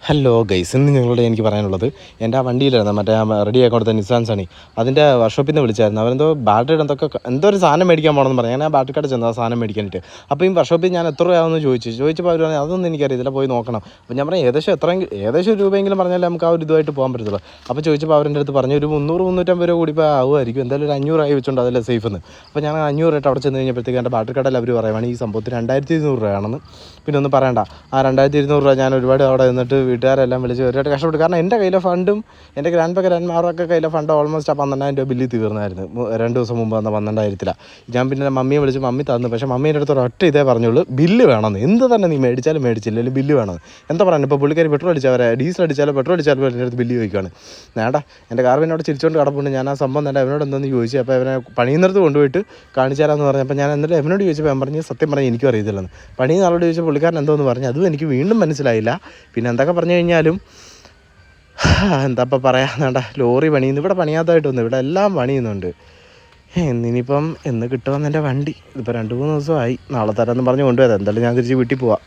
Hello guys, ഇന്ന് നിങ്ങളോട് എനിക്ക് പറയാനുള്ളത് എൻ്റെ ആ വണ്ടിയിലായിരുന്നു മറ്റേ റെഡി ആക്കി കൊടുത്ത നിസാൻ സണി. അതിൻ്റെ വർക്ക്ഷോപ്പിൽ നിന്ന് വിളിച്ചായിരുന്നു. അവരെന്തോ ബാറ്ററിയുടെ എന്തോ ഒരു സാധനം മേടിക്കാൻ പോകണമെന്ന് പറഞ്ഞു. ഞാൻ ആ ബാറ്ററി കട ചെന്നു ആ സാധനം മേടിക്കാനായിട്ട്. അപ്പോൾ ഈ വർക്ക്ഷോപ്പിൽ ഞാൻ എത്ര രൂപയാണെന്ന് ചോദിച്ചപ്പോൾ അവർ പറഞ്ഞു അതൊന്നും എനിക്കറിയത്തില്ല, പോയി നോക്കണം. അപ്പോൾ ഞാൻ പറഞ്ഞു ഏകദേശം ഒരു രൂപയെങ്കിലും പറഞ്ഞാൽ നമുക്ക് ആ ഒരു ഇതുമായിട്ട് പോകാൻ പറ്റത്തുള്ളൂ. അപ്പോൾ ചോദിച്ചപ്പോൾ അവരുടെ അടുത്ത് പറഞ്ഞു ഒരു 300-350 രൂപ കൂടി ഇപ്പോൾ ആവുമായിരിക്കും, എന്തായാലും ഒരു 500 ആയി വെച്ചുകൊണ്ട് അതല്ലേ സേഫ് എന്ന്. അപ്പോൾ ഞാൻ 500 ആയിട്ട് അവിടെ ചെന്ന് കഴിഞ്ഞപ്പോഴത്തേക്ക് എൻ്റെ ബാറ്ററി കടയിൽ അവർ പറയുവാണ് ഈ സംഭവത്തിന് 2200 രൂപയാണെന്ന്. പിന്നെ ഒന്നും പറയണ്ട, ആ 2200 രൂപ ഞാൻ ഒരുപാട് അവിടെ നിന്നിട്ട് വീട്ടുകാരെല്ലാം വിളിച്ച് ഒരുപാട് കഷ്ടപ്പെട്ടു. കാരണം എൻ്റെ കയ്യിലെ ഫണ്ടും എൻ്റെ ഗ്രാൻഡ്മാരൊക്കെ കയ്യിലെ ഫണ്ട് ഓൾമോസ്റ്റ് ആ 12,000 രൂപ ബില്ല് തീർന്നായിരുന്നു 2 ദിവസം മുമ്പ് വന്ന 12,000. ഞാൻ പിന്നെ മമ്മിയെ വിളിച്ച് മമ്മി തന്നു. പക്ഷേ മമ്മീൻ്റെ അടുത്ത് ഒറ്റ ഇതേ പറഞ്ഞുള്ളൂ, ബില്ല് വേണമെന്ന്. എന്ത് തന്നെ നീ മേടിച്ചാലും മേടിച്ചില്ലെങ്കിൽ ബില്ല് വേണമെന്ന്. എന്താ പറയുന്നത്, ഇപ്പോൾ പുള്ളിക്കാരി പെട്രോൾ അടിച്ചവരെ ഡീസൽ അടിച്ചാലോ പെട്രോൾ അടിച്ചാലോ എൻ്റെ അടുത്ത് ബില്ല് ചോദിക്കുകയാണ്. നേടാ എൻ്റെ കാർ എന്നോട് ചിരിച്ചുകൊണ്ട് കിടപ്പുണ്ട്. ഞാൻ ആ സംഭവം തന്നെ അവനോട് എന്തെന്ന് ചോദിച്ചു. അപ്പോൾ അവനെ പണിയുന്നിടത്ത് കൊണ്ടുപോയിട്ട് കാണിച്ചു തരാമെന്ന് പറഞ്ഞു. അപ്പോൾ ഞാൻ എന്നിട്ട് അവനോട് ചോദിച്ചപ്പോൾ ഞാൻ പറഞ്ഞു സത്യം പറഞ്ഞാൽ എനിക്കും അറിയത്തില്ലെന്ന്. പണിയുന്ന ആളോട് ചോദിച്ചാൽ പുള്ളിക്കാരൻ എന്തോന്ന് പറഞ്ഞു, അതും എനിക്ക് വീണ്ടും മനസ്സിലായില്ല. പിന്നെ എന്തൊക്കെ പറഞ്ഞു കഴിഞ്ഞാലും എന്താ ഇപ്പം പറയാൻ, വേണ്ട ലോറി പണിയുന്നു, ഇവിടെ പണിയാത്തതായിട്ടൊന്നും ഇവിടെ എല്ലാം പണിയുന്നുണ്ട്. ഇന്നിപ്പം എന്ന് കിട്ടുമെന്ന് എൻ്റെ വണ്ടി ഇതിപ്പോൾ 2-3 ദിവസമായി. നാളെ തരാമെന്ന് പറഞ്ഞ് കൊണ്ടുപോയത്. എന്തായാലും ഞാൻ തിരിച്ച് വീട്ടിൽ പോവാം.